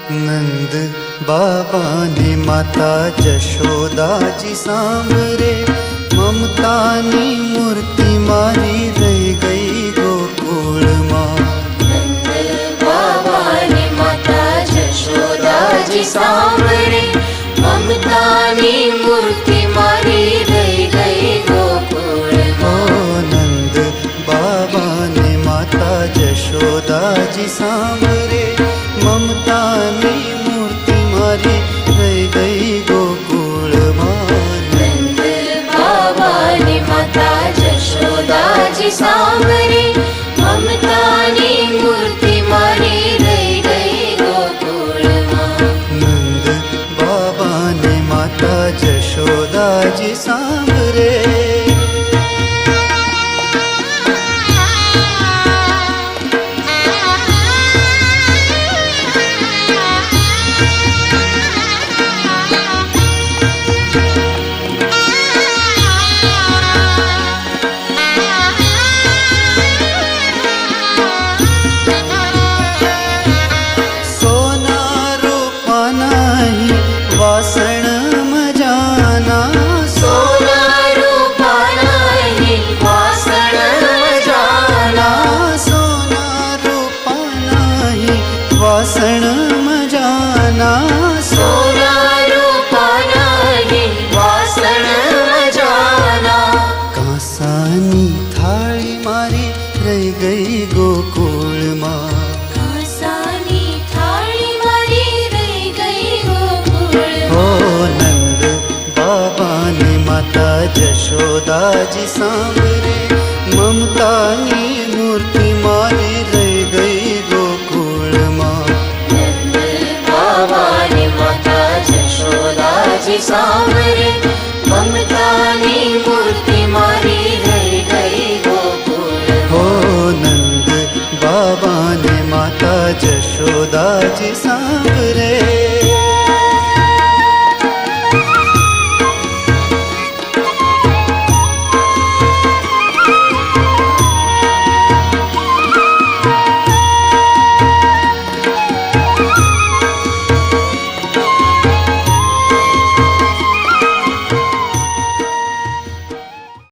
नंद बाबा ने माता जशोदा जी सांभरे, ममता नी मूर्ति मारी रह गई गोकुल माँ। नंद बाबा ने माता जशोदा जी सांभरे, ममता नी मूर्ति मारी रह गई गोकुल माँ। नंद बाबा ने माता जशोदा जी सांभरे, ममता नी मूर्ति मारी रह गई गोकुल माँ। नंद बाबा ने माता जशोदा जी सांभरे, ममता नी मूर्ति मारी रह गई गोकुल माँ। नंद बाबा ने माता जशोदा जी सांभरे। वासण मजाना, सोना रूपा नहीं वासण मजाना, सोना रूपा नहीं वासण मजाना, सोना रूपा नहीं वासण मजाना। कांसानी थाली मारी रह गई गोकुल माँ। कांसानी थाली मारी रह गई गोकुल हो नंद बाबा ने माता जशोदा जी सांभरे, ममता नी मूर्ति